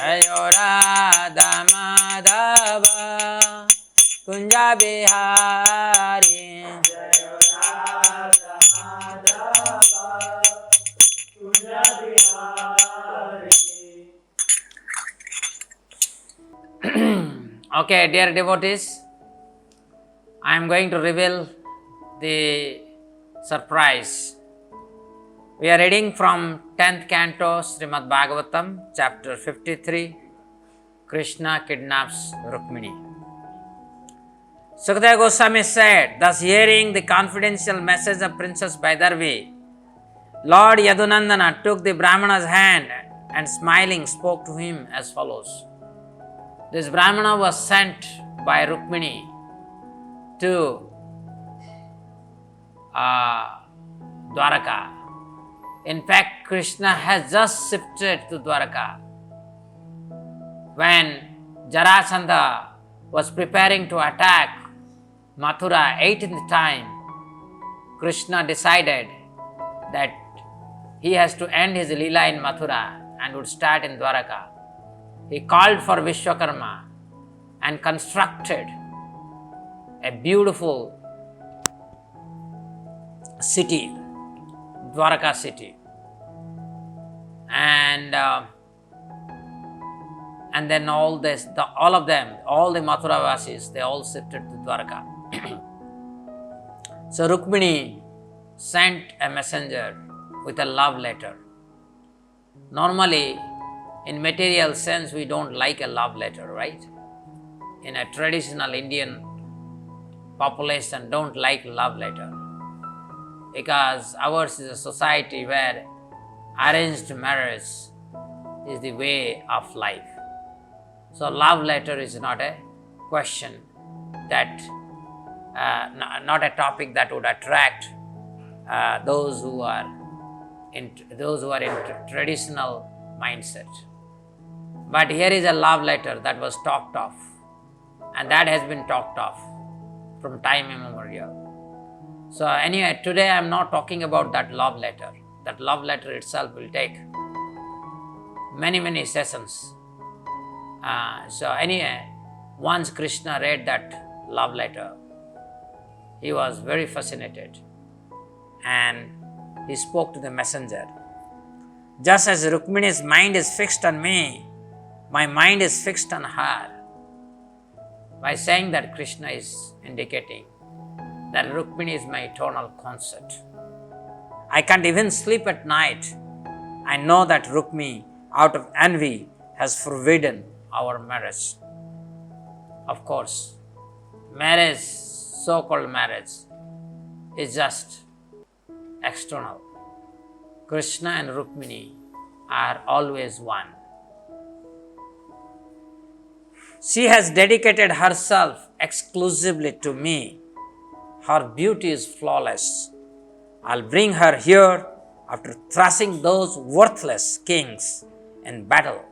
Jayo Radha Madhava Kunja Bihari. Jayo Radha Madhava Kunja Bihari. Okay, dear devotees, I am going to reveal the surprise. We are reading from 10th canto Srimad Bhagavatam, chapter 53, Krishna kidnaps Rukmini. Sukadeva Goswami said, thus hearing the confidential message of Princess Vaidarvi, Lord Yadunandana took the Brahmana's hand and smiling spoke to him as follows. This Brahmana was sent by Rukmini to Dwaraka. In fact, Krishna has just shifted to Dwaraka. When Jarasandha was preparing to attack Mathura 18th time, Krishna decided that he has to end his Leela in Mathura and would start in Dwaraka. He called for Vishwakarma and constructed a beautiful city, Dwaraka city, and then all the Mathuravasis, they all shifted to Dwaraka. So Rukmini sent a messenger with a love letter. Normally, in material sense, we don't like a love letter, right? In a traditional Indian population, don't like love letter. Because ours is a society where arranged marriage is the way of life. So love letter is not a question that, not a topic that would attract those who are in traditional mindset. But here is a love letter that was talked of, and that has been talked of from time immemorial. So anyway, today I am not talking about that love letter. That love letter itself will take many sessions. So anyway, once Krishna read that love letter, he was very fascinated and he spoke to the messenger. Just as Rukmini's mind is fixed on me, my mind is fixed on her. By saying that, Krishna is indicating that Rukmini is my eternal consort. I can't even sleep at night. I know that Rukmini, out of envy, has forbidden our marriage. Of course, marriage, so-called marriage, is just external. Krishna and Rukmini are always one. She has dedicated herself exclusively to me. Her beauty is flawless. I'll bring her here after thrashing those worthless kings in battle,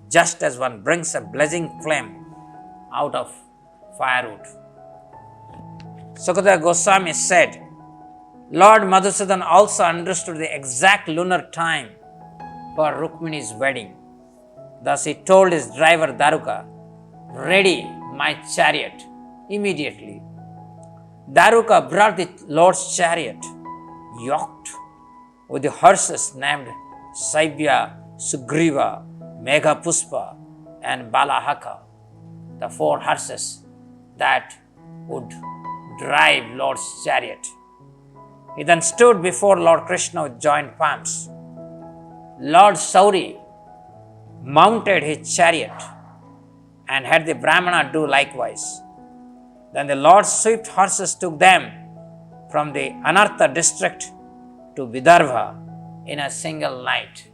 just as one brings a blazing flame out of firewood. Sukadeva Goswami said, Lord Madhusudan also understood the exact lunar time for Rukmini's wedding. Thus he told his driver Daruka, ready my chariot immediately. Daruka brought the Lord's chariot, yoked with the horses named Saibya, Sugriva, Meghapuspa and Balahaka, the 4 horses that would drive Lord's chariot. He then stood before Lord Krishna with joined palms. Lord Sauri mounted his chariot and had the Brahmana do likewise. Then the Lord's swift horses took them from the Anartha district to Vidarbha in a single night.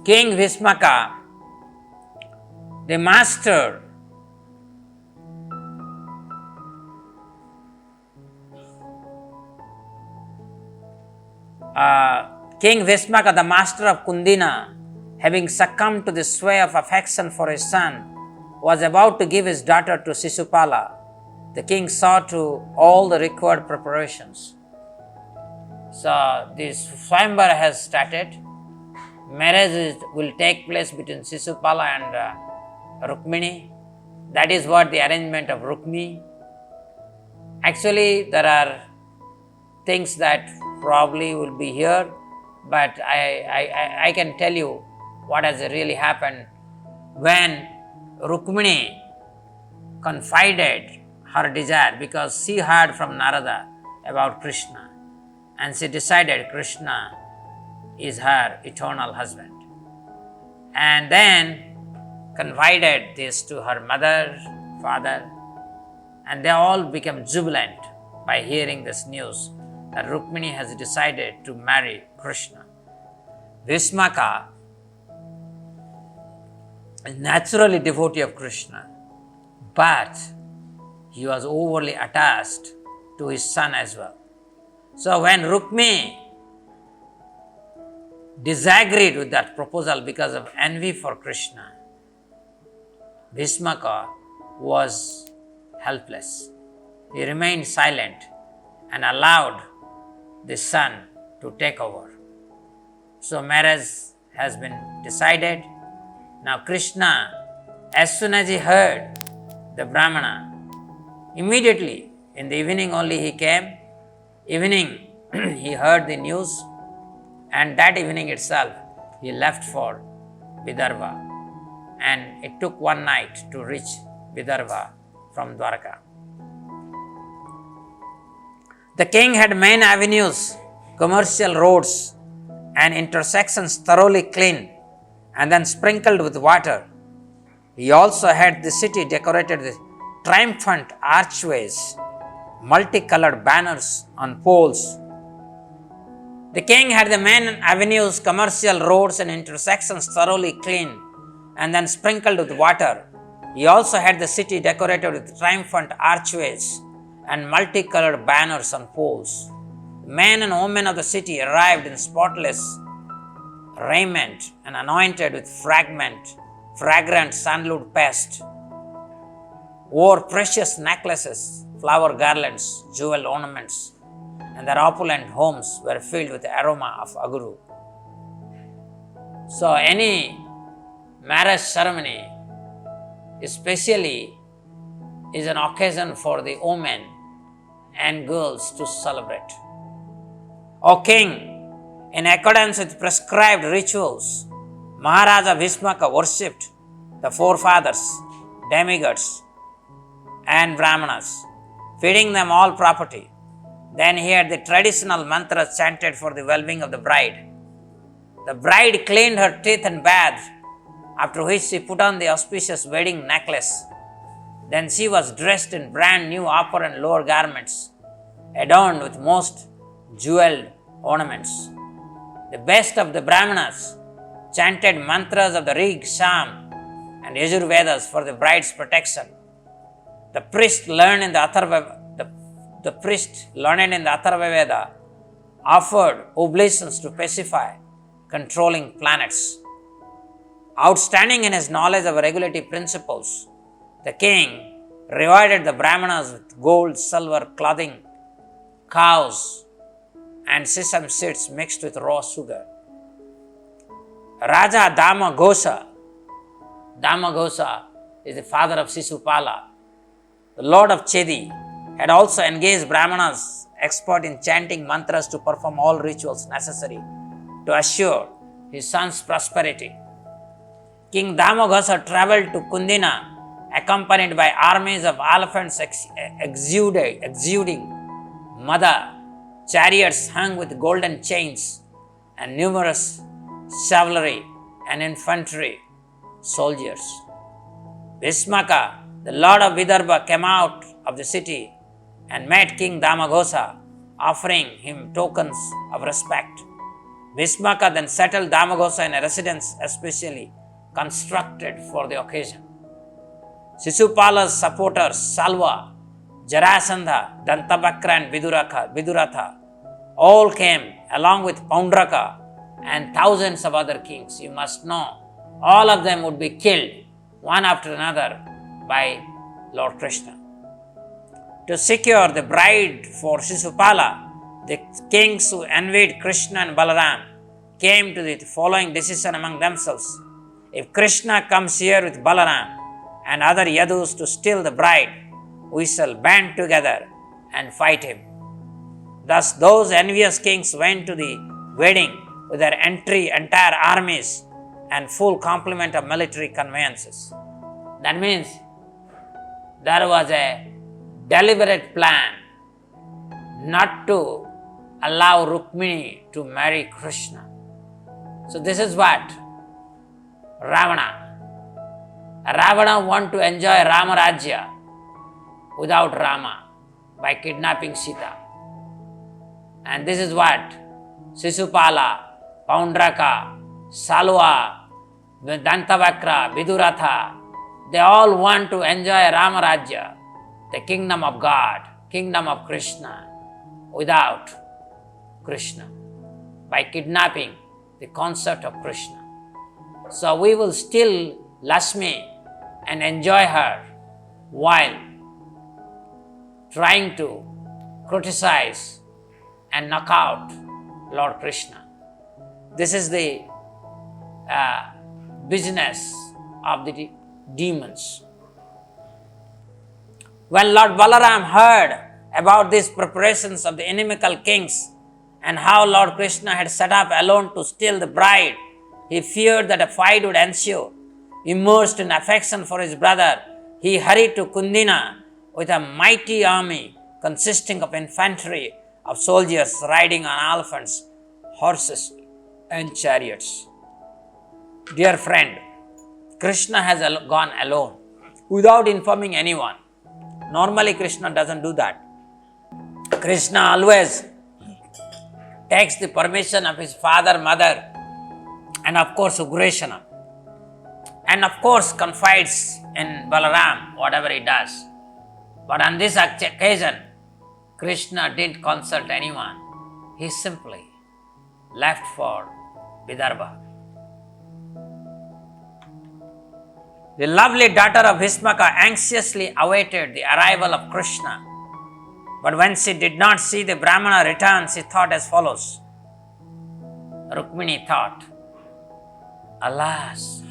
King Vismaka, the master, King Vismaka, the master of Kundina, having succumbed to the sway of affection for his son, was about to give his daughter to Sisupala. The king saw to all the required preparations. So this Swayamvara has started. Marriage will take place between Sisupala and Rukmini. That is what the arrangement of Rukmi. Actually, there are things that probably will be here, but I can tell you what has really happened when Rukmini confided her desire, because she heard from Narada about Krishna and she decided Krishna is her eternal husband, and then confided this to her mother, father, and they all became jubilant by hearing this news that Rukmini has decided to marry Krishna. Vismaka is naturally devotee of Krishna, but he was overly attached to his son as well. So when Rukmini disagreed with that proposal because of envy for Krishna, Vismaka was helpless. He remained silent and allowed the son to take over. So marriage has been decided. Now Krishna, as soon as he heard the Brahmana, immediately in the evening only he came. Evening he heard the news, and that evening itself he left for Vidarbha, and it took one night to reach Vidarbha from Dwarka. The king had main avenues, commercial roads, and intersections thoroughly cleaned and then sprinkled with water. He also had the city decorated with triumphant archways, multicolored banners on poles. The king had the main avenues, commercial roads, and intersections thoroughly cleaned and then sprinkled with water. He also had the city decorated with triumphant archways and multicolored banners on poles. Men and women of the city arrived in spotless raiment and anointed with fragrant sandalwood paste, wore precious necklaces, flower garlands, jewel ornaments, and their opulent homes were filled with the aroma of aguru. So any marriage ceremony especially is an occasion for the women and girls to celebrate. O king, in accordance with prescribed rituals, Maharaja Vismaka worshipped the forefathers, demigods, and brahmanas, feeding them all property. Then he had the traditional mantras chanted for the well-being of the bride. The bride cleaned her teeth and bathed, after which she put on the auspicious wedding necklace. Then she was dressed in brand new upper and lower garments, adorned with most jeweled ornaments. The best of the brahmanas chanted mantras of the Rig, Sham, and Yajurvedas for the bride's protection. The priest learned in the Atharva Veda offered oblations to pacify controlling planets. Outstanding in his knowledge of regulative principles, the king rewarded the brahmanas with gold, silver, clothing, cows, and sesame seeds mixed with raw sugar. Raja Dama Ghosa is the father of Sisupala, the lord of Chedi, had also engaged brahmanas expert in chanting mantras to perform all rituals necessary to assure his son's prosperity. King Damoghosa traveled to Kundina accompanied by armies of elephants exuding mada, chariots hung with golden chains, and numerous cavalry and infantry soldiers. Vismaka, the lord of Vidarbha, came out of the city and met King Damoghosa, offering him tokens of respect. Vismaka then settled Damoghosa in a residence especially constructed for the occasion. Sisupala's supporters Salva, Jarasandha, Dantabakra, and Viduratha all came along with Paundraka and thousands of other kings. You must know, all of them would be killed one after another by Lord Krishna. To secure the bride for Sisupala, the kings who envied Krishna and Balaram came to the following decision among themselves. If Krishna comes here with Balaram and other Yadus to steal the bride, we shall band together and fight him. Thus those envious kings went to the wedding with their entire armies and full complement of military conveyances. That means there was a deliberate plan not to allow Rukmini to marry Krishna. So this is what Ravana want to enjoy Rama Rajya without Rama by kidnapping Sita. And this is what Sisupala, Paundraka, Salwa, Dantavakra, Viduratha, they all want to enjoy Rama Rajya, the kingdom of God, kingdom of Krishna, without Krishna, by kidnapping the concept of Krishna. So we will steal Lakshmi and enjoy her while trying to criticize and knock out Lord Krishna. This is the business of the demons. When Lord Balaram heard about these preparations of the inimical kings and how Lord Krishna had set up alone to steal the bride, he feared that a fight would ensue. Immersed in affection for his brother, he hurried to Kundina with a mighty army consisting of infantry of soldiers riding on elephants, horses, and chariots. Dear friend, Krishna has gone alone without informing anyone. Normally, Krishna doesn't do that. Krishna always takes the permission of his father, mother, and of course Ugrasena. And of course confides in Balaram, whatever he does. But on this occasion, Krishna didn't consult anyone. He simply left for Vidarbha. The lovely daughter of Bhismaka anxiously awaited the arrival of Krishna. But when she did not see the Brahmana return, she thought as follows. Rukmini thought, alas,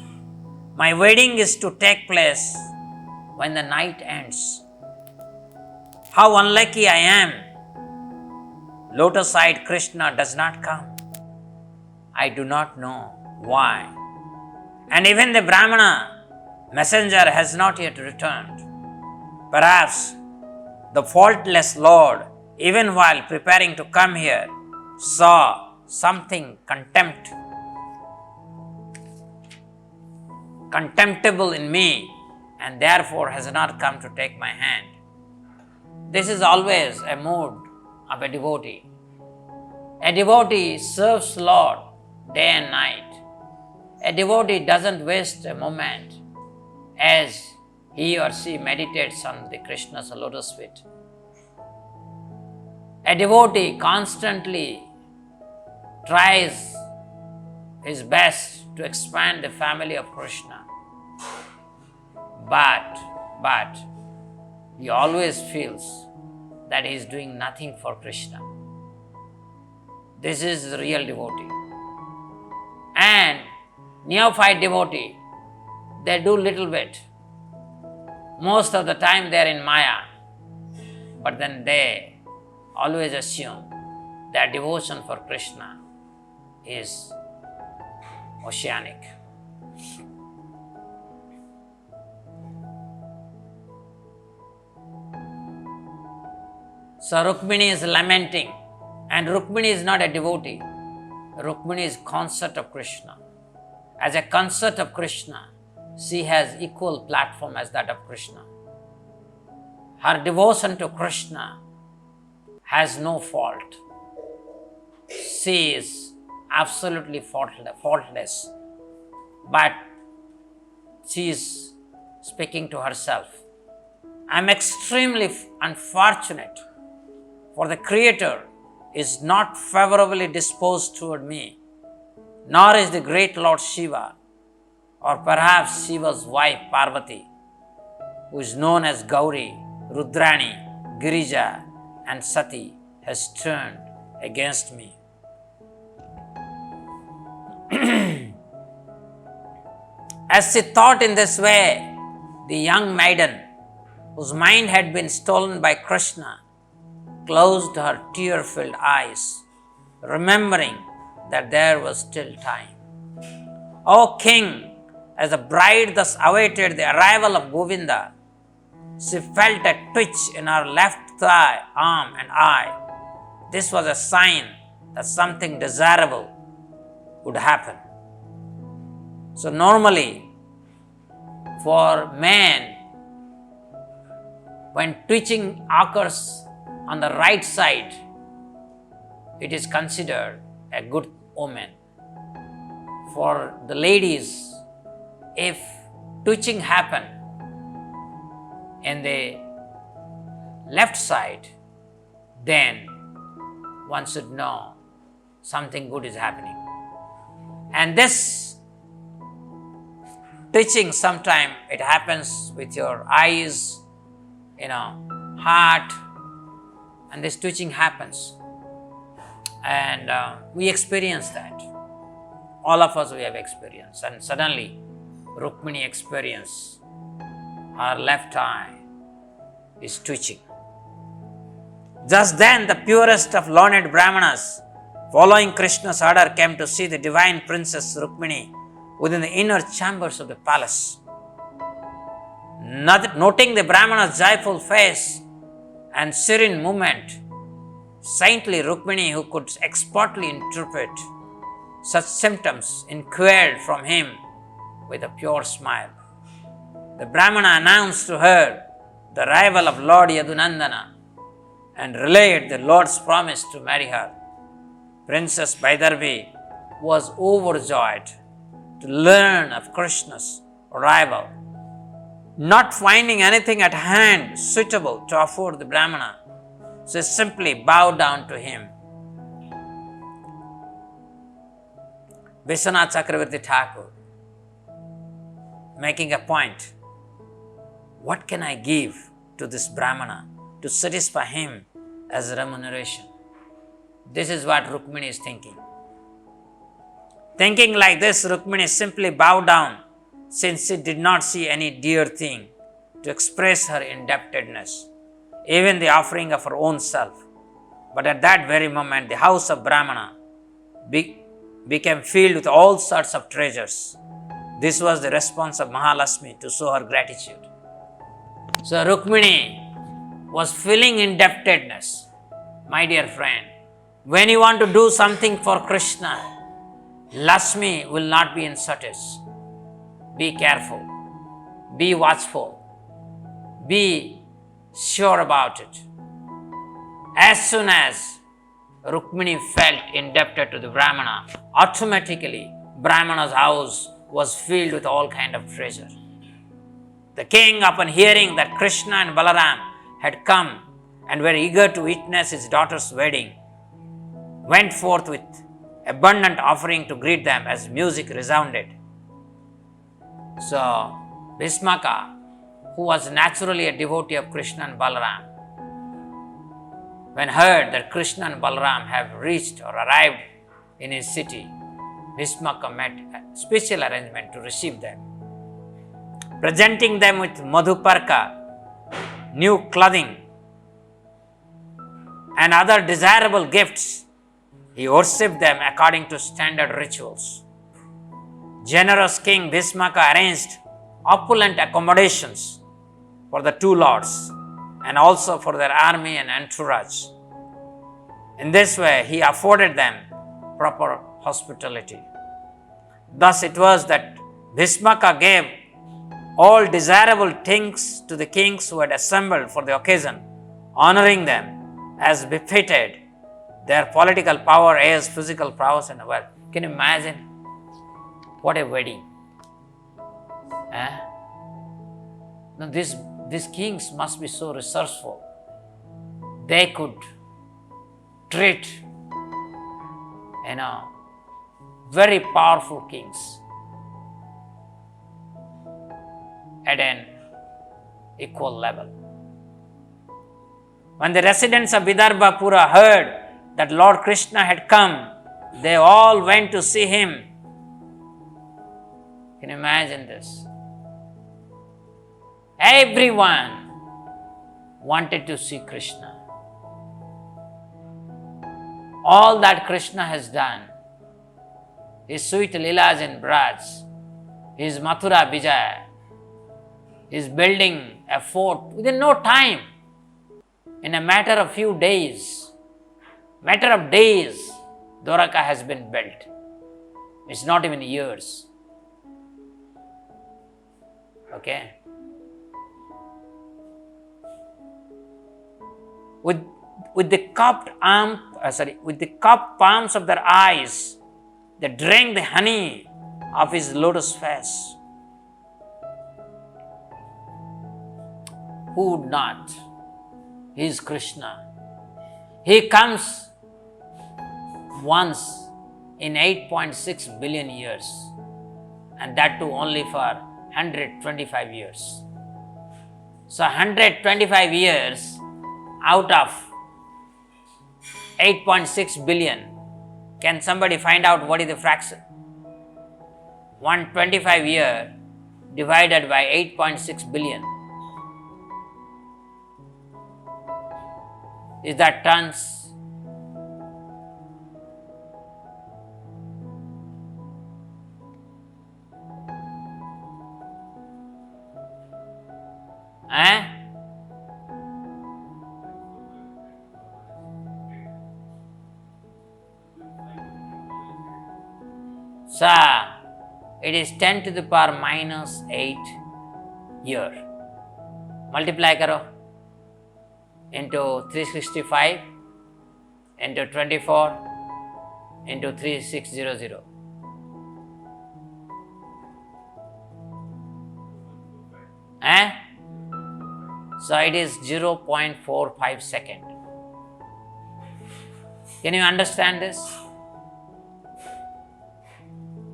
my wedding is to take place when the night ends. How unlucky I am. Lotus-eyed Krishna does not come. I do not know why. And even the Brahmana messenger has not yet returned. Perhaps the faultless Lord, even while preparing to come here, saw something contemptible in me and therefore has not come to take my hand. This is always a mood of a devotee. A devotee serves Lord day and night. A devotee doesn't waste a moment as he or she meditates on the Krishna's lotus feet. A devotee constantly tries his best to expand the family of Krishna. But he always feels that he is doing nothing for Krishna. This is the real devotee. And neophyte devotee, they do little bit. Most of the time they are in Maya. But then they always assume that devotion for Krishna is oceanic. So Rukmini is lamenting, and Rukmini is not a devotee. Rukmini is consort of Krishna. As a consort of Krishna, she has equal platform as that of Krishna. Her devotion to Krishna has no fault. She is absolutely faultless. But she is speaking to herself. I am extremely unfortunate, for the Creator is not favorably disposed toward me. nor is the great Lord Shiva, or perhaps Shiva's wife Parvati, who is known as Gauri, Rudrani, Girija, and Sati, has turned against me. As she thought in this way, the young maiden, whose mind had been stolen by Krishna, closed her tear-filled eyes, remembering that there was still time. O king, as the bride thus awaited the arrival of Govinda, she felt a twitch in her left thigh, arm, and eye. This was a sign that something desirable would happen. So normally, for man, when twitching occurs on the right side, it is considered a good omen. For the ladies, if twitching happen in the left side, then one should know something good is happening. And this twitching, sometime it happens with your eyes, heart, and this twitching happens. And we experience that. All of us, we have experienced. And suddenly, Rukmini experienced her left eye is twitching. Just then, the purest of learned Brahmanas, following Krishna's order, came to see the divine princess Rukmini within the inner chambers of the palace. Noting the Brahmana's joyful face and serene movement, saintly Rukmini, who could expertly interpret such symptoms, inquired from him with a pure smile. The Brahmana announced to her the arrival of Lord Yadunandana and relayed the Lord's promise to marry her. Princess Vaidarvi was overjoyed to learn of Krishna's arrival. Not finding anything at hand suitable to afford the Brahmana, she simply bowed down to him. Vishwanath Chakravarti Thakur, making a point, what can I give to this Brahmana to satisfy him as remuneration? This is what Rukmini is thinking. Thinking like this, Rukmini simply bowed down, since she did not see any dear thing to express her indebtedness, even the offering of her own self. But at that very moment, the house of Brahmana became filled with all sorts of treasures. This was the response of Mahalakshmi to show her gratitude. So Rukmini was feeling indebtedness. My dear friend, when you want to do something for Krishna, Lakshmi will not be in service. Be careful. Be watchful. Be sure about it. As soon as Rukmini felt indebted to the Brahmana, automatically Brahmana's house was filled with all kind of treasure. The king, upon hearing that Krishna and Balaram had come and were eager to witness his daughter's wedding, went forth with abundant offering to greet them as music resounded. So, Bhismaka, who was naturally a devotee of Krishna and Balaram, when heard that Krishna and Balaram have reached or arrived in his city, Bhismaka made a special arrangement to receive them. Presenting them with madhuparka, new clothing, and other desirable gifts, he worshipped them according to standard rituals. Generous King Bhismaka arranged opulent accommodations for the two lords and also for their army and entourage. In this way, he afforded them proper hospitality. Thus it was that Bhismaka gave all desirable things to the kings who had assembled for the occasion, honoring them as befitted their political power as physical prowess and wealth. Can you imagine? What a wedding. Now these kings must be so resourceful. They could treat, very powerful kings at an equal level. When the residents of Vidarbhapura heard that Lord Krishna had come, they all went to see him. Can you imagine this? Everyone wanted to see Krishna. All that Krishna has done, his sweet Leelas and Braj, his Mathura Vijaya, his building a fort within no time, in a matter of few days, Dwaraka has been built. It's not even years. Okay? With the cupped palms of their eyes, they drank the honey of his lotus face. Who would not? He is Krishna. He comes once in 8.6 billion years, and that too only for 125 years. So 125 years out of 8.6 billion. Can somebody find out what is the fraction? 125 year divided by 8.6 billion. Is that tons? So, it is 10 to the power minus 8 year. Multiply karo into 365 into 24 into 3600. So it is 0.45 second. Can you understand this?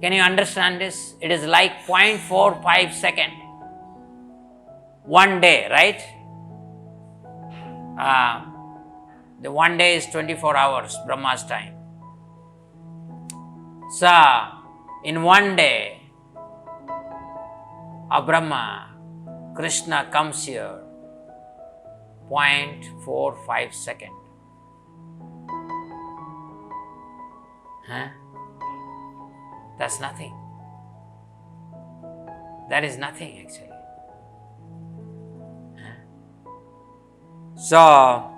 Can you understand this? It is like 0.45 second. 1 day, right? The 1 day is 24 hours, Brahma's time. So, in 1 day of Brahma, Krishna comes here, 0.45 second. That's nothing. That is nothing actually. So,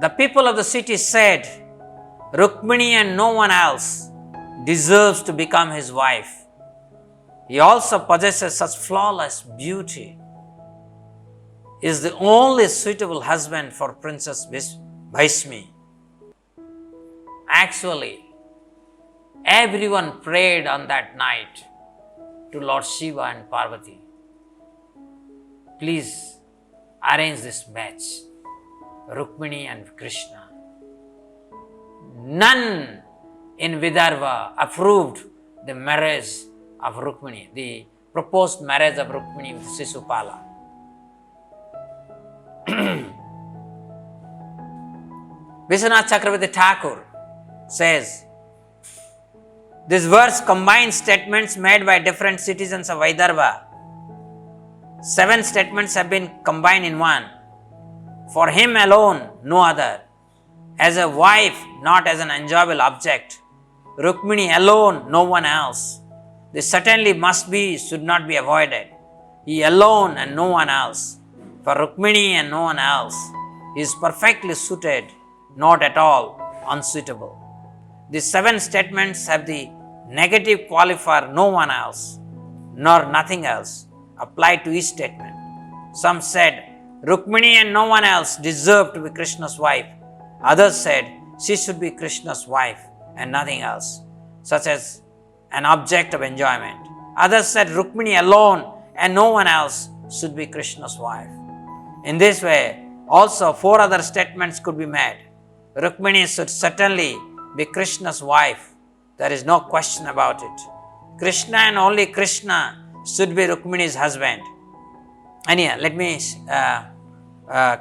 the people of the city said, Rukmini and no one else deserves to become his wife. He also possesses such flawless beauty. He is the only suitable husband for Princess Bhaishmi. Actually, everyone prayed on that night to Lord Shiva and Parvati. Please arrange this match, Rukmini and Krishna. None in Vidarbha approved the marriage of Rukmini, the proposed marriage of Rukmini with Sisupala. Vishwanath Chakravarti Thakur says, this verse combines statements made by different citizens of Vidarbha. 7 statements have been combined in one. For him alone, no other. As a wife, not as an enjoyable object. Rukmini alone, no one else. This certainly must be, should not be avoided. He alone and no one else. For Rukmini and no one else. He is perfectly suited, not at all unsuitable. These 7 statements have the negative qualifier no one else, nor nothing else, applied to each statement. Some said, Rukmini and no one else deserve to be Krishna's wife. Others said, she should be Krishna's wife and nothing else, such as an object of enjoyment. Others said, Rukmini alone and no one else should be Krishna's wife. In this way, also 4 other statements could be made. Rukmini should certainly be Krishna's wife. There is no question about it. Krishna and only Krishna should be Rukmini's husband. Anyhow, let me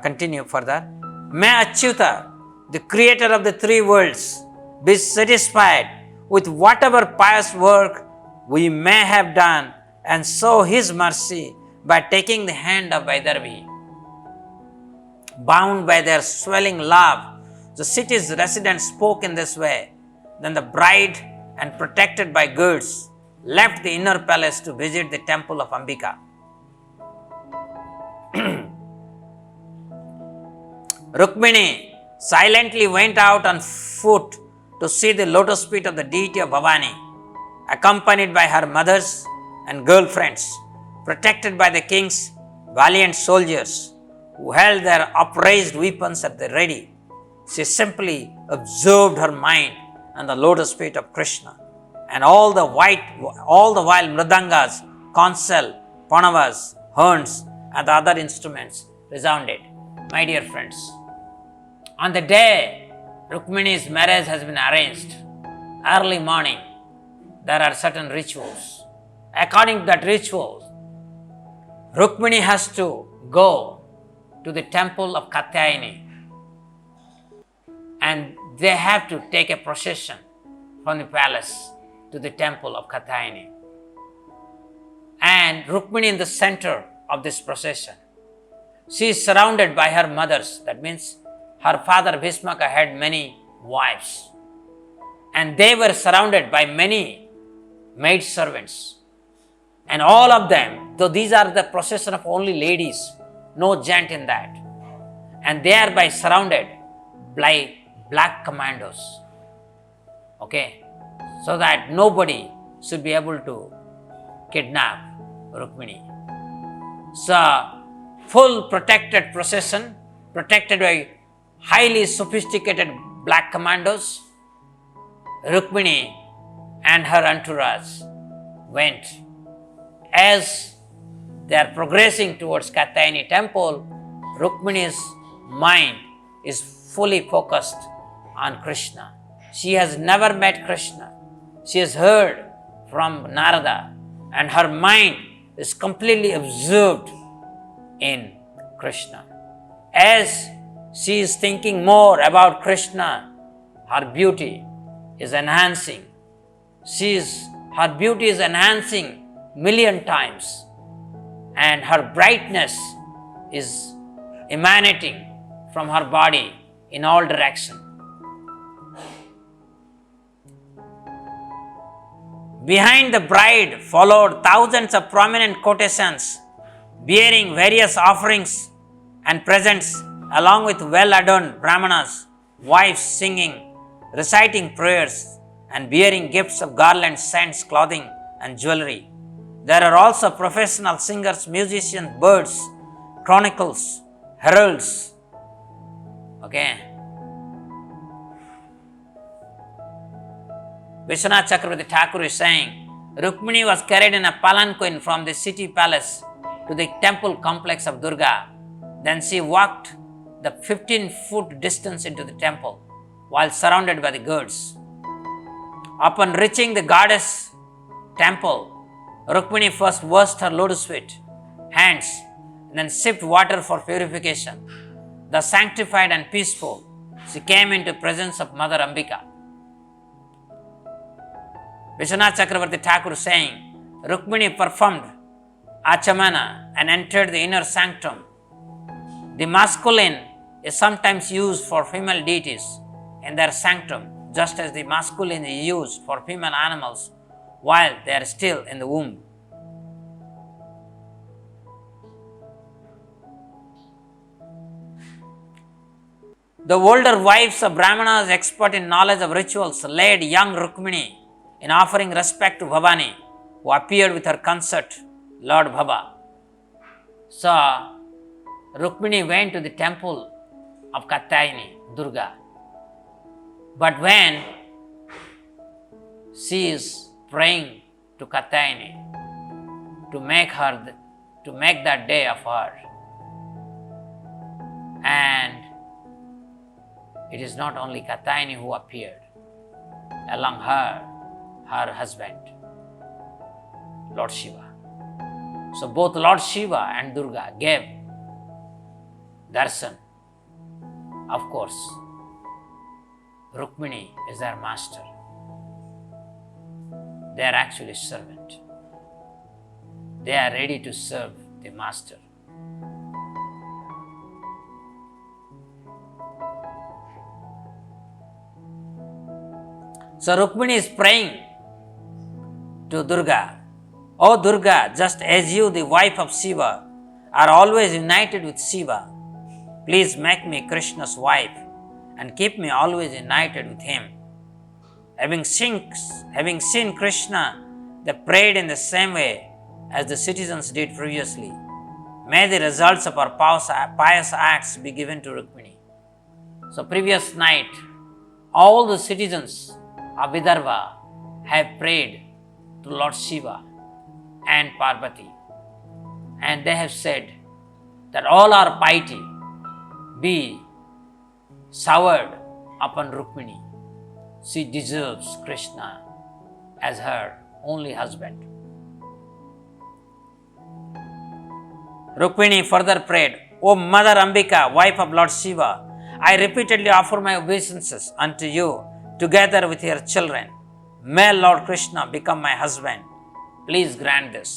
continue further. May Achyuta, the creator of the 3 worlds, be satisfied with whatever pious work we may have done and show his mercy by taking the hand of Vaidarbhi. Bound by their swelling love, the city's residents spoke in this way. Then the bride, and protected by girds, left the inner palace to visit the temple of Ambika. Rukmini silently went out on foot to see the lotus feet of the deity of Bhavani, accompanied by her mothers and girlfriends, protected by the king's valiant soldiers who held their upraised weapons at the ready. She simply observed her mind on the lotus feet of Krishna, and all the while mridangas, konsal, panavas, horns, and the other instruments resounded. My dear friends, on the day Rukmini's marriage has been arranged, early morning, there are certain rituals. According to that ritual, Rukmini has to go to the temple of Katyayani, and they have to take a procession from the palace to the temple of Katyayani. And Rukmini in the center of this procession. She is surrounded by her mothers. That means her father Bhishmaka had many wives, and they were surrounded by many maid servants. And all of them, though these are the procession of only ladies, no gent in that, and they are by surrounded by black commandos. Okay, so that nobody should be able to kidnap Rukmini. So, full protected procession, protected by highly sophisticated black commandos, Rukmini and her entourage went. As they are progressing towards Katyayani temple, Rukmini's mind is fully focused on Krishna. She has never met Krishna. She has heard from Narada, and her mind is completely absorbed in Krishna. As she is thinking more about Krishna, her beauty is enhancing. Her beauty is enhancing million times, and her brightness is emanating from her body in all directions. Behind the bride followed thousands of prominent courtesans bearing various offerings and presents, along with well-adorned brahmanas, wives singing, reciting prayers, and bearing gifts of garlands, scents, clothing, and jewelry. There are also professional singers, musicians, birds, chronicles, heralds. Okay. Vishwanath Chakravarti Thakur is saying, Rukmini was carried in a palanquin from the city palace to the temple complex of Durga. Then she walked the 15-foot distance into the temple while surrounded by the guards. Upon reaching the goddess temple, Rukmini first washed her lotus feet, hands, and then sipped water for purification. Thus sanctified and peaceful, she came into presence of Mother Ambika. Vishwanath Chakravarti Thakur saying, Rukmini performed Achamana and entered the inner sanctum. The masculine is sometimes used for female deities in their sanctum, just as the masculine is used for female animals while they are still in the womb. The older wives of Brahmanas, expert in knowledge of rituals, led young Rukmini in offering respect to Bhavani, who appeared with her consort, Lord Bhava. So, Rukmini went to the temple of Katyayani, Durga. But when she is praying to Katyayani to make her to make that day of her. And it is not only Katyayani who appeared, along her husband, Lord Shiva. So both Lord Shiva and Durga gave darshan. Of course, Rukmini is their master. They are actually servant. They are ready to serve the master. So Rukmini is praying to Durga, "O Durga, just as you, the wife of Shiva, are always united with Shiva, please make me Krishna's wife and keep me always united with him." Having seen Krishna, they prayed in the same way as the citizens did previously. May the results of our pious acts be given to Rukmini. So previous night, all the citizens of Vidarbha have prayed to Lord Shiva and Parvati, and they have said that all our piety be showered upon Rukmini. She deserves Krishna as her only husband. Rukmini further prayed, "O Mother Ambika, wife of Lord Shiva, I repeatedly offer my obeisances unto you together with your children. May Lord Krishna become my husband. Please grant this."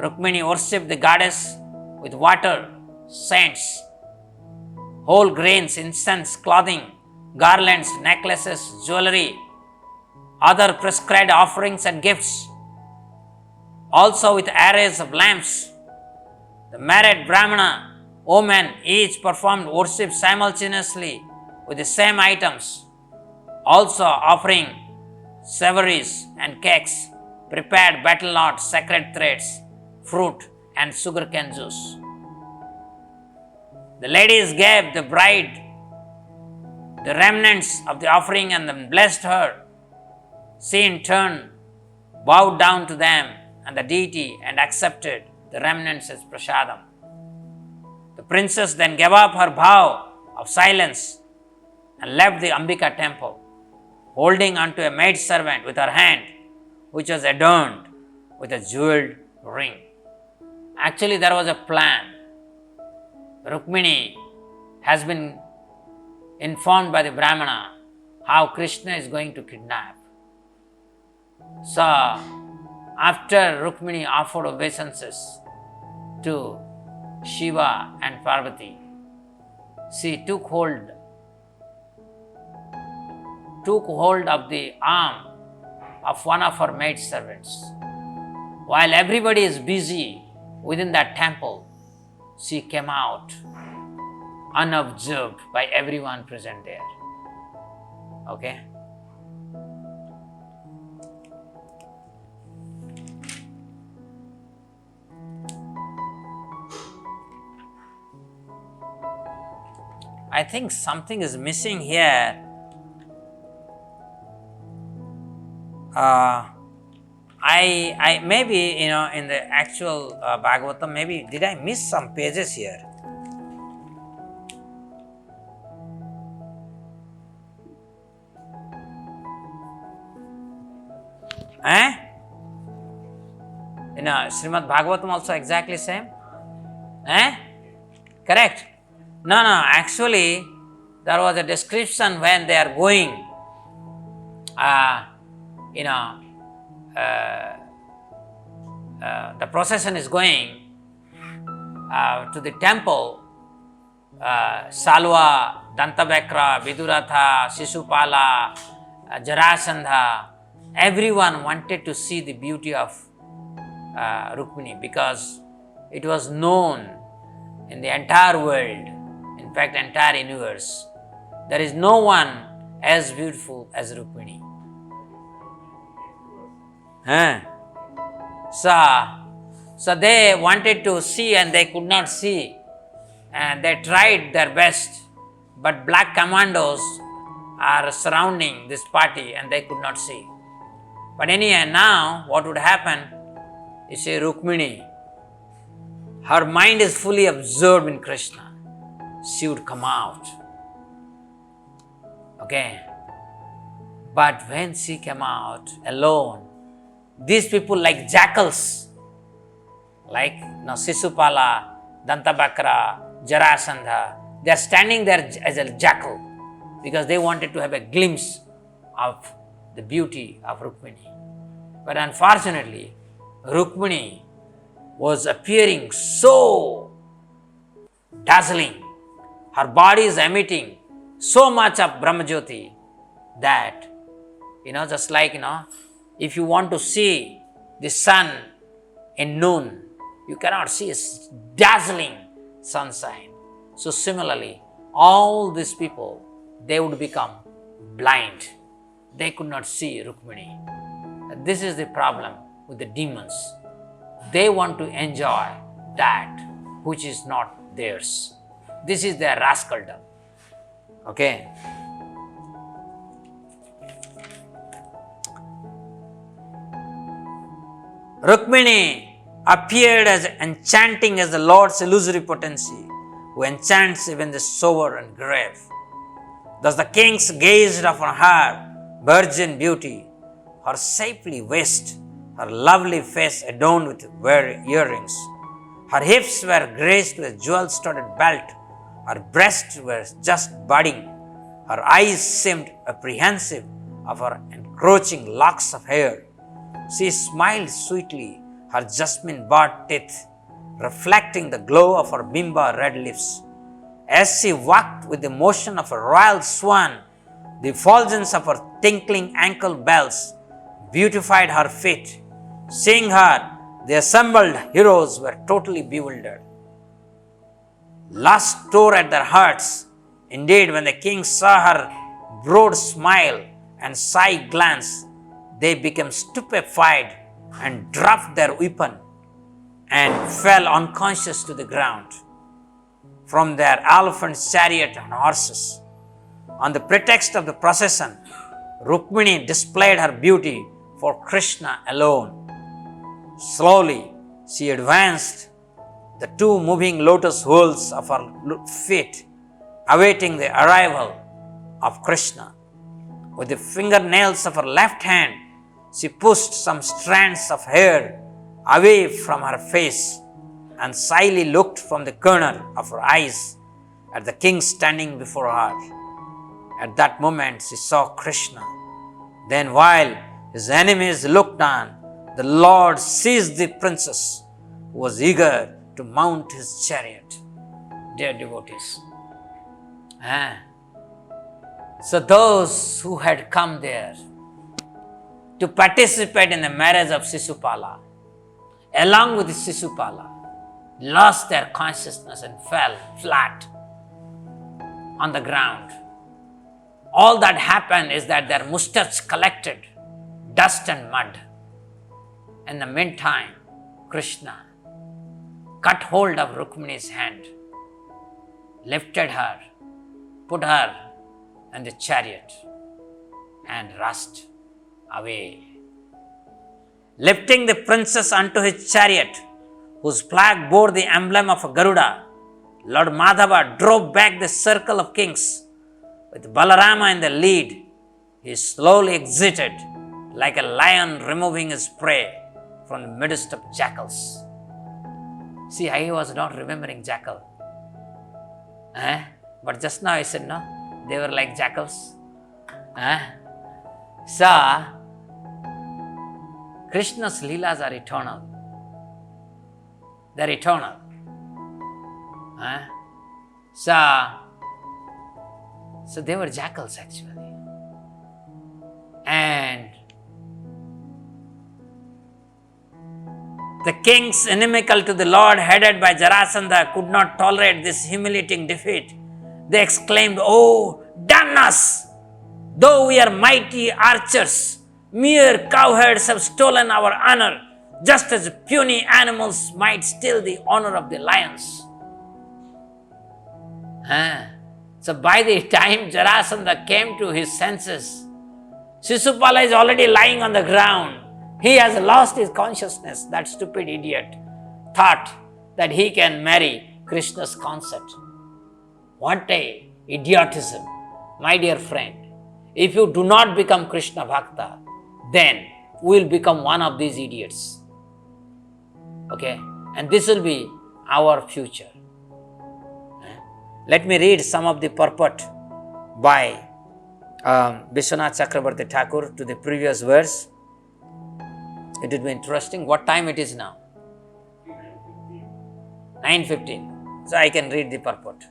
Rukmini worshipped the goddess with water, saints, whole grains, incense, clothing, garlands, necklaces, jewelry, other prescribed offerings and gifts, also with arrays of lamps. The married Brahmana women each performed worship simultaneously with the same items, also offering savories and cakes, prepared betel nut, sacred threads, fruit, and sugarcane juice. The ladies gave the bride the remnants of the offering and then blessed her. She in turn bowed down to them and the deity and accepted the remnants as prasadam. The princess then gave up her vow of silence and left the Ambika temple, holding onto a maid servant with her hand, which was adorned with a jeweled ring. Actually, there was a plan. Rukmini has been informed by the Brahmana how Krishna is going to kidnap. So, after Rukmini offered obeisances to Shiva and Parvati, she took hold of the arm of one of her maid servants. While everybody is busy within that temple, she came out unobserved by everyone present there. Okay? I think something is missing here. I maybe, in the actual Bhagavatam, maybe did I miss some pages here? Srimad Bhagavatam also exactly same? Correct? No, actually there was a description when they are going, the procession is going to the temple. Salva, Dantabekra, Viduratha, Shishupala, Jarasandha, everyone wanted to see the beauty of Rukmini because it was known in the entire world, in fact entire universe, there is no one as beautiful as Rukmini. So they wanted to see and they could not see, and they tried their best, but black commandos are surrounding this party and they could not see. But anyhow, now what would happen? You see, Rukmini her mind is fully absorbed in Krishna, she would come out. Okay? But when she came out alone, these people like jackals, like Sisupala, Dantabakra, Jarasandha, they are standing there as a jackal because they wanted to have a glimpse of the beauty of Rukmini. But unfortunately, Rukmini was appearing so dazzling. Her body is emitting so much of Brahmajyoti that, just like, if you want to see the sun in noon, you cannot see a dazzling sunshine. So similarly, all these people, they would become blind. They could not see Rukmini. This is the problem with the demons. They want to enjoy that which is not theirs. This is their rascaldom. Okay? Rukmini appeared as enchanting as the Lord's illusory potency, who enchants even the sober and grave. Thus the kings gazed upon her virgin beauty, her shapely waist, her lovely face adorned with earrings. Her hips were graced with a jewel-studded belt, her breasts were just budding, her eyes seemed apprehensive of her encroaching locks of hair. She smiled sweetly, her jasmine-barred teeth reflecting the glow of her bimba red lips. As she walked with the motion of a royal swan, the effulgence of her tinkling ankle bells beautified her feet. Seeing her, the assembled heroes were totally bewildered. Lust tore at their hearts. Indeed, when the kings saw her broad smile and shy glance, they became stupefied and dropped their weapon and fell unconscious to the ground from their elephant chariot and horses. On the pretext of the procession, Rukmini displayed her beauty for Krishna alone. Slowly, she advanced, the two moving lotus holes of her feet, awaiting the arrival of Krishna. With the fingernails of her left hand, she pushed some strands of hair away from her face and shyly looked from the corner of her eyes at the king standing before her. At that moment, she saw Krishna. Then, while his enemies looked on, the Lord seized the princess, who was eager to mount his chariot. Dear devotees, so those who had come there to participate in the marriage of Sisupala, along with Sisupala, lost their consciousness and fell flat on the ground. All that happened is that their mustaches collected dust and mud. In the meantime, Krishna cut hold of Rukmini's hand, lifted her, put her in the chariot, and rushed away. Lifting the princess unto his chariot, whose flag bore the emblem of a Garuda, Lord Madhava drove back the circle of kings. With Balarama in the lead, he slowly exited like a lion removing his prey from the midst of jackals. See, I was not remembering jackal. But just now I said, no, they were like jackals. So, Krishna's leelas are eternal. They're eternal. So they were jackals actually. And the kings inimical to the Lord, headed by Jarasandha, could not tolerate this humiliating defeat. They exclaimed, "Oh, damn us! Though we are mighty archers, mere cowherds have stolen our honor, just as puny animals might steal the honor of the lions." So by the time Jarasandha came to his senses, Sisupala is already lying on the ground. He has lost his consciousness. That stupid idiot thought that he can marry Krishna's concept. What a idiotism, my dear friend. If you do not become Krishna Bhakta, then we will become one of these idiots. Okay? And this will be our future. Let me read some of the purport by Vishwanath Chakrabarti Thakur to the previous verse. It would be interesting. What time it is now? 9:15. So I can read the purport.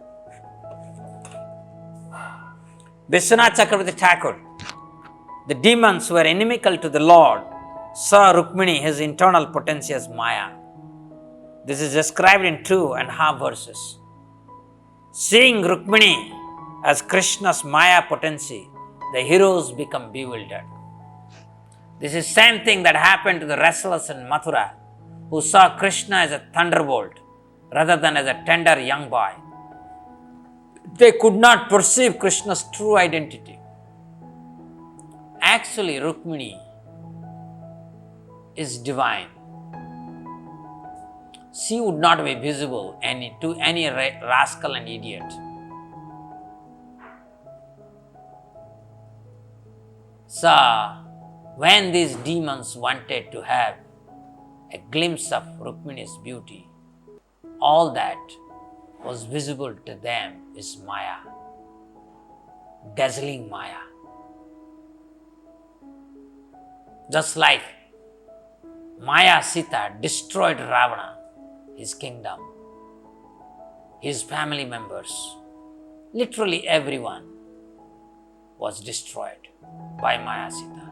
Vishwanath Chakrabarti Thakur. The demons who were inimical to the Lord saw Rukmini, his internal potency, as Maya. This is described in 2.5 verses. Seeing Rukmini as Krishna's Maya potency, the heroes become bewildered. This is same thing that happened to the wrestlers in Mathura, who saw Krishna as a thunderbolt rather than as a tender young boy. They could not perceive Krishna's true identity. Actually, Rukmini is divine. She would not be visible to any rascal and idiot. So, when these demons wanted to have a glimpse of Rukmini's beauty, all that was visible to them is Maya, dazzling Maya. Just like Maya Sita destroyed Ravana, his kingdom, his family members, literally everyone was destroyed by Maya Sita.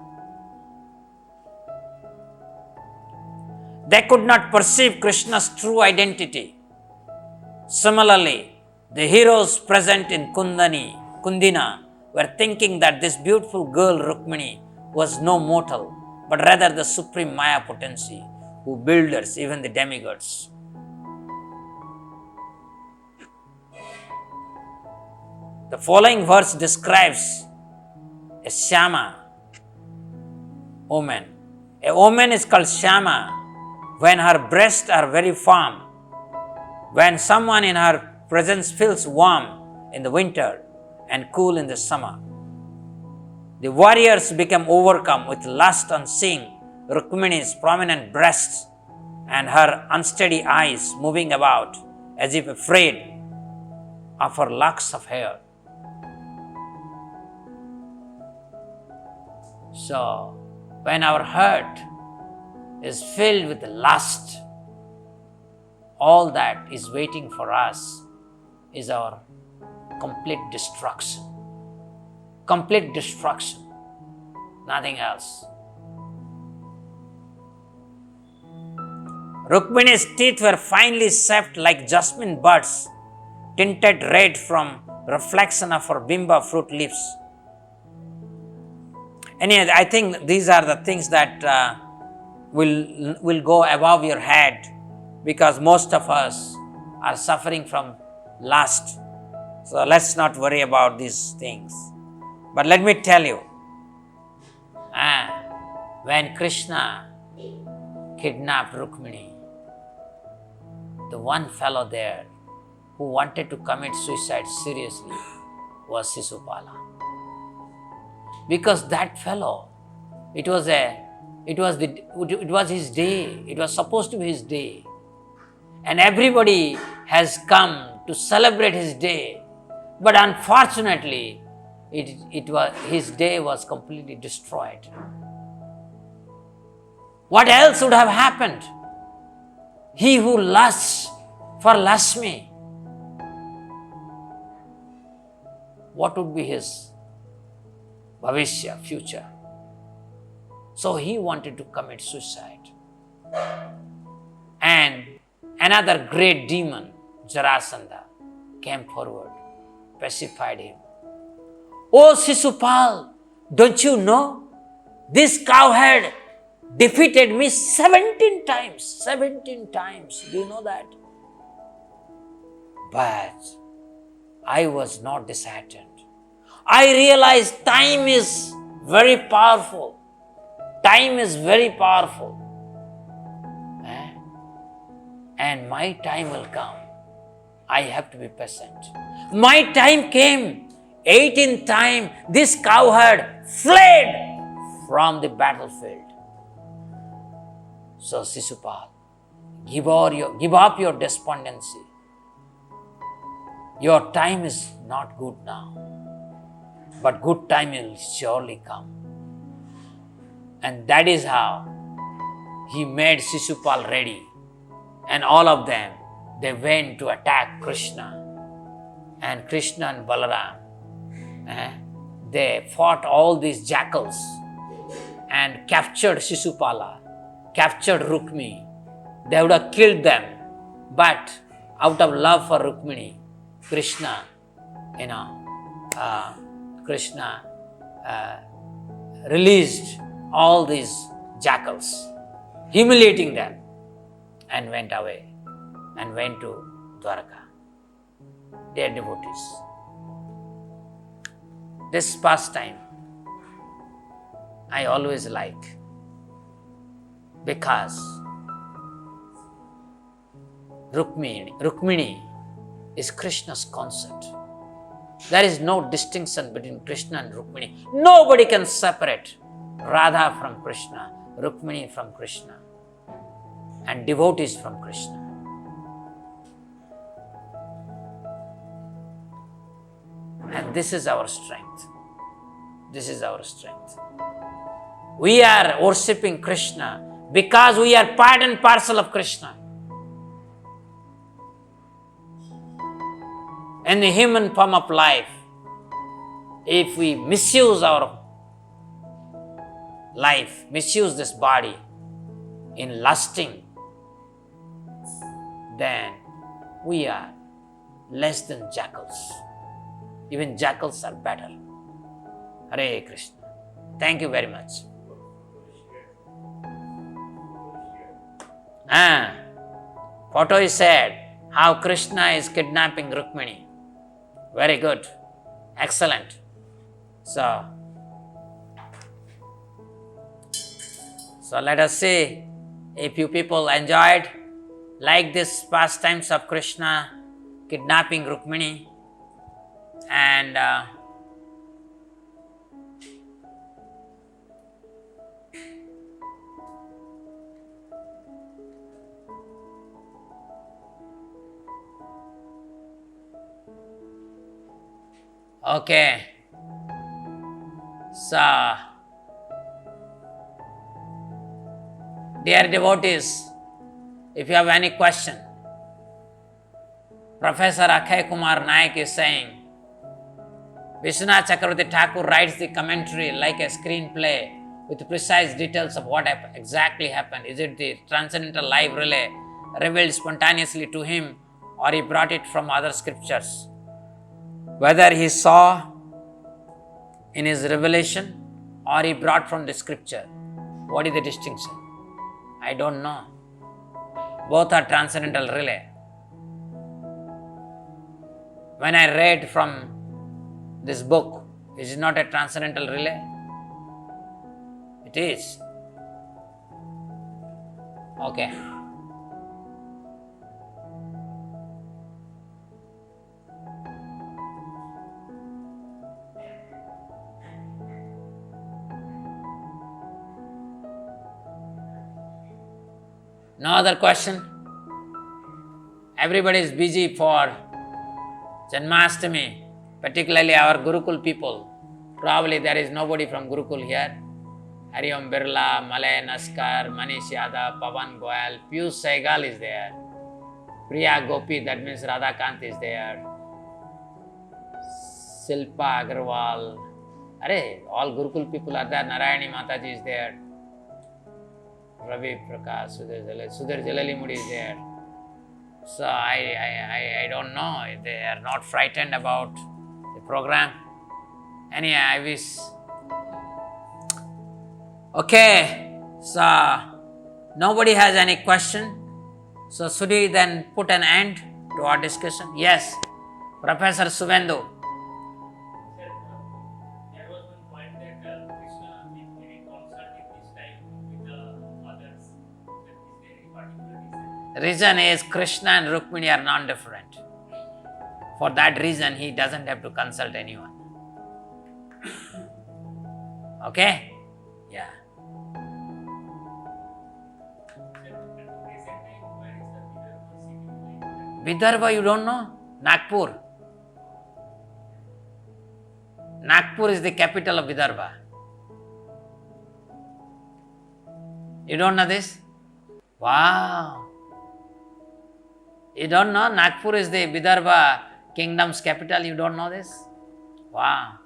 They could not perceive Krishna's true identity. Similarly, the heroes present in Kundina were thinking that this beautiful girl Rukmini was no mortal, but rather the supreme Maya potency who builders, even the demigods. The following verse describes a Shama woman. A woman is called Shama when her breasts are very firm, when someone in her presence feels warm in the winter and cool in the summer. The warriors become overcome with lust on seeing Rukmini's prominent breasts and her unsteady eyes moving about as if afraid of her locks of hair. So, when our heart is filled with lust, all that is waiting for us is our complete destruction. Complete destruction. Nothing else. Rukmini's teeth were finely shaped like jasmine buds, tinted red from reflection of her bimba fruit leaves. Anyway, I think these are the things that will go above your head, because most of us are suffering from lust. So let's not worry about these things. But let me tell you, when Krishna kidnapped Rukmini, the one fellow there who wanted to commit suicide seriously was Sisupala. Because that fellow, it was his day. It was supposed to be his day. And everybody has come to celebrate his day. But unfortunately, his day was completely destroyed. What else would have happened? He who lusts for Lakshmi, what would be his bhavishya, future? So he wanted to commit suicide. And another great demon, Jarasandha, came forward, pacified him. Oh Sisupal, don't you know? This cowherd defeated me 17 times. 17 times. Do you know that? But I was not disheartened. I realized time is very powerful. Time is very powerful. and my time will come. I have to be patient. My time came. 18th time, this cowherd fled from the battlefield. So Shishupal, give up your despondency. Your time is not good now, but good time will surely come. And that is how he made Shishupal ready. And all of them, they went to attack Krishna. And Krishna and Balaram, they fought all these jackals and captured Shishupala, captured Rukmini. They would have killed them. But out of love for Rukmini, Krishna released all these jackals, humiliating them, and went away and went to Dwarka. Dear devotees, this pastime I always like, because Rukmini is Krishna's consort. There is no distinction between Krishna and Rukmini. Nobody can separate Radha from Krishna, Rukmini from Krishna, and devotees from Krishna. And this is our strength. This is our strength. We are worshipping Krishna because we are part and parcel of Krishna. In the human form of life, if we misuse our life, misuse this body in lusting, then we are less than jackals. Even jackals are better. Hare Krishna. Thank you very much. Photo is said how Krishna is kidnapping Rukmini. Very good. Excellent. So let us see if you people enjoyed, like this pastimes of Krishna kidnapping Rukmini. And okay. So, dear devotees, if you have any question, Professor Akhay Kumar Naik is saying, Vishwanath Chakravarti Thakur writes the commentary like a screenplay with precise details of what exactly happened. Is it the transcendental life relay revealed spontaneously to him, or he brought it from other scriptures? Whether he saw in his revelation or he brought from the scripture. What is the distinction? I don't know. Both are transcendental relay. When I read from this book, is it not a transcendental relay? It is. Okay. No other question? Everybody is busy for Janmashtami, particularly our Gurukul people. Probably there is nobody from Gurukul here. Hariom Birla, Malay Naskar, Manish Yadav, Pavan Goyal, Piyush Saigal is there. Priya Gopi, that means Radhakant is there. Silpa Agarwal. All Gurukul people are there. Narayani Mataji is there. Ravi Prakash, Sudhir Jalali is there. So I don't know if they are not frightened about the program. Anyway, I wish. Okay, so nobody has any question. So should we then put an end to our discussion? Yes, Professor Suvendu. Reason is Krishna and Rukmini are non-different. For that reason, he doesn't have to consult anyone. Okay? Yeah. Vidarbha, you don't know? Nagpur. Nagpur is the capital of Vidarbha. You don't know this? Wow. You don't know? Nagpur is the Vidarbha kingdom's capital. You don't know this? Wow.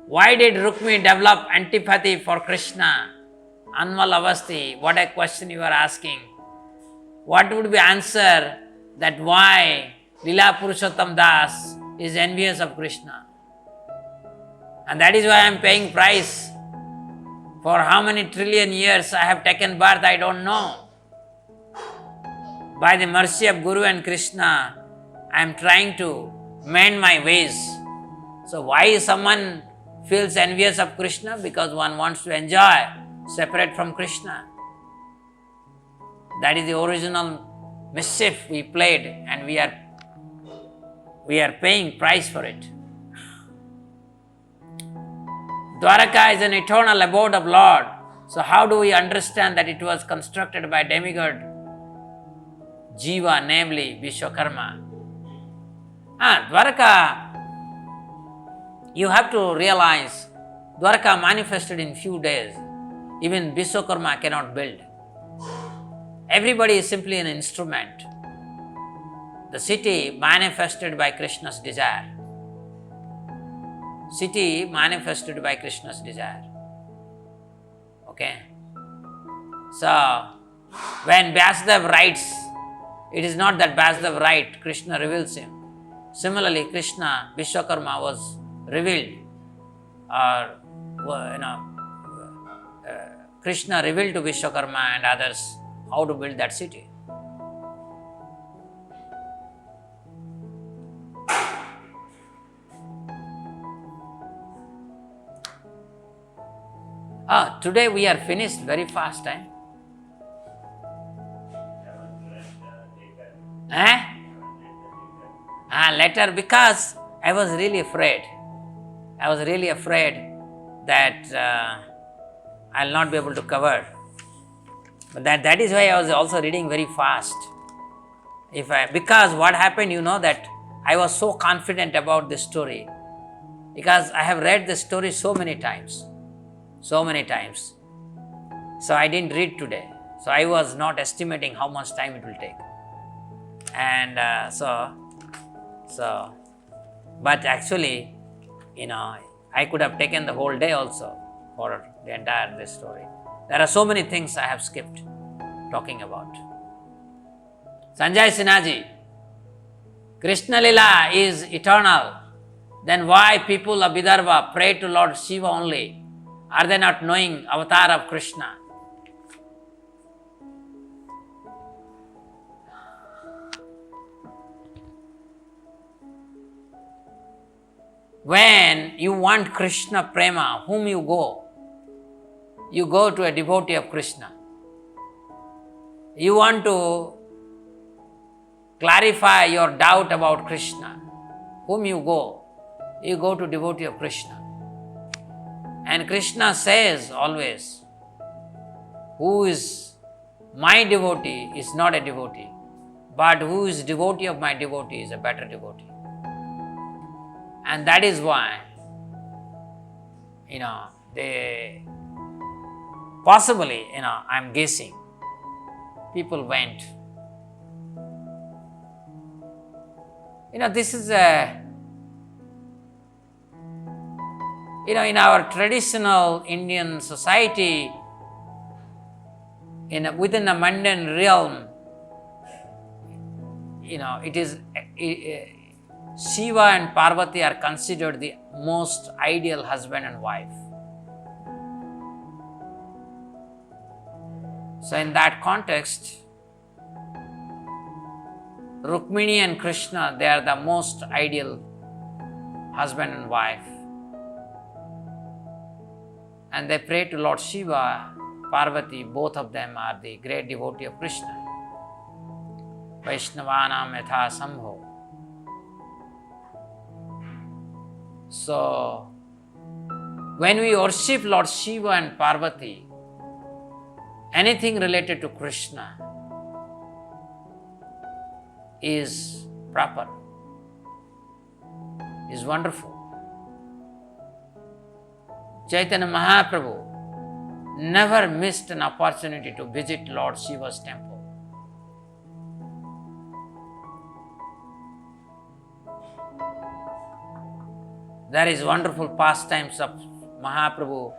Why did Rukmini develop antipathy for Krishna? Anmal Avasti, what a question you are asking. What would be answer that why Lila Purushottam Das is envious of Krishna? And that is why I am paying price. For how many trillion years I have taken birth, I don't know. By the mercy of Guru and Krishna, I am trying to mend my ways. So why someone feels envious of Krishna? Because one wants to enjoy separate from Krishna. That is the original mischief we played, and we are paying price for it. Dwaraka is an eternal abode of Lord. So how do we understand that it was constructed by demigod Jiva, namely Vishwakarma? Dwaraka, you have to realize, Dwaraka manifested in few days. Even Vishwakarma cannot build. Everybody is simply an instrument. The city manifested by Krishna's desire. City manifested by Krishna's desire. Okay? So, when Vyasadeva writes, it is not that Vyasadeva writes, Krishna reveals him. Similarly, Krishna, Vishwakarma was revealed, Krishna revealed to Vishwakarma and others how to build that city. Today we are finished very fast, eh? Letter, because I was really afraid. I was really afraid that I'll not be able to cover. But that is why I was also reading very fast. Because what happened, that I was so confident about this story. Because I have read this story so many times. So I didn't read today. So I was not estimating how much time it will take. And but actually, I could have taken the whole day also for the entire this story. There are so many things I have skipped talking about. Sanjay Sinhaji, Krishna Lila is eternal. Then why people of Vidarbha pray to Lord Shiva only? Are they not knowing avatar of Krishna? When you want Krishna prema, whom you go? You go to a devotee of Krishna. You want to clarify your doubt about Krishna. Whom you go? You go to devotee of Krishna. And Krishna says always, who is my devotee is not a devotee, but who is devotee of my devotee is a better devotee. And that is why, they possibly, I'm guessing, people went. This is in our traditional Indian society, within the mundane realm, it is Shiva and Parvati are considered the most ideal husband and wife. So in that context, Rukmini and Krishna, they are the most ideal husband and wife. And they pray to Lord Shiva Parvati, both of them are the great devotee of Krishna. Vaishnavanam yatha sambho. So, when we worship Lord Shiva and Parvati, anything related to Krishna is proper, is wonderful. Chaitanya Mahaprabhu never missed an opportunity to visit Lord Shiva's temple. There is wonderful pastimes of Mahaprabhu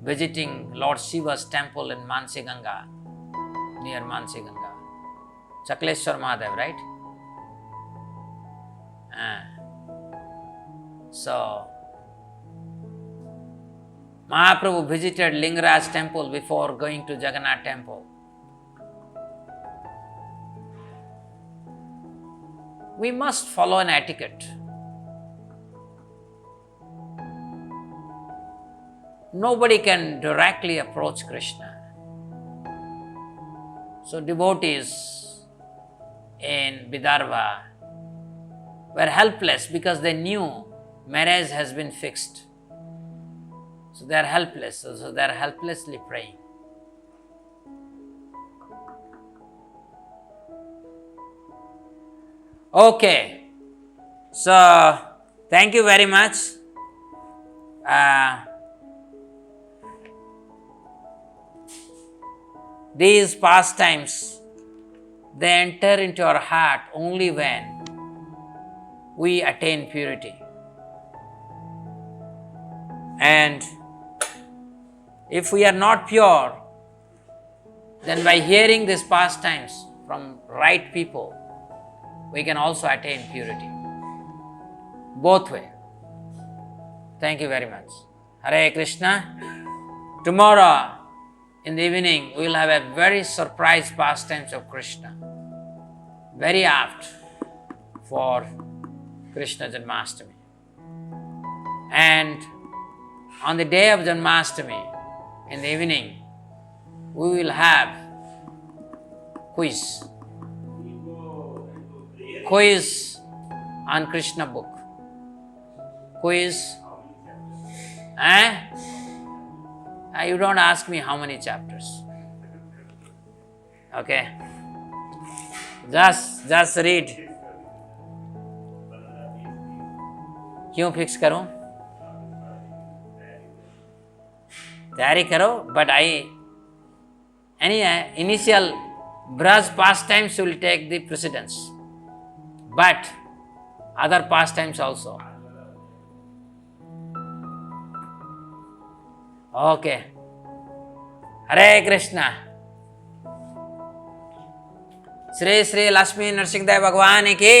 visiting Lord Shiva's temple in Mansi Ganga, near Mansi Ganga. Chakleshwar Mahadev, right? So, Mahaprabhu visited Lingaraj temple before going to Jagannath temple. We must follow an etiquette. Nobody can directly approach Krishna. So devotees in Vidarbha were helpless because they knew marriage has been fixed. So they are helpless. So they are helplessly praying. Okay. So thank you very much. These pastimes, they enter into our heart only when we attain purity. And if we are not pure, then by hearing these pastimes from right people, we can also attain purity. Both way. Thank you very much. Hare Krishna. Tomorrow in the evening, we will have a very surprise pastimes of Krishna. Very apt for Krishna Janmashtami. And on the day of Janmashtami, in the evening, we will have quiz. Quiz on Krishna book. Quiz. You don't ask me how many chapters. Okay. Just read. क्यों fix करूं? तैयारी करो, but initial Braj pastimes will take the precedence. But other pastimes also. Okay. Hare Krishna. Shri Shri Lakshmi Narasimhadeva भगवान की,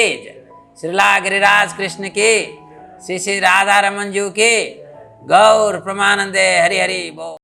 श्रीला गिरिराज कृष्ण की, श्री श्री राधा रमन जी की, गौर प्रमानंदे हरि हरि बोल।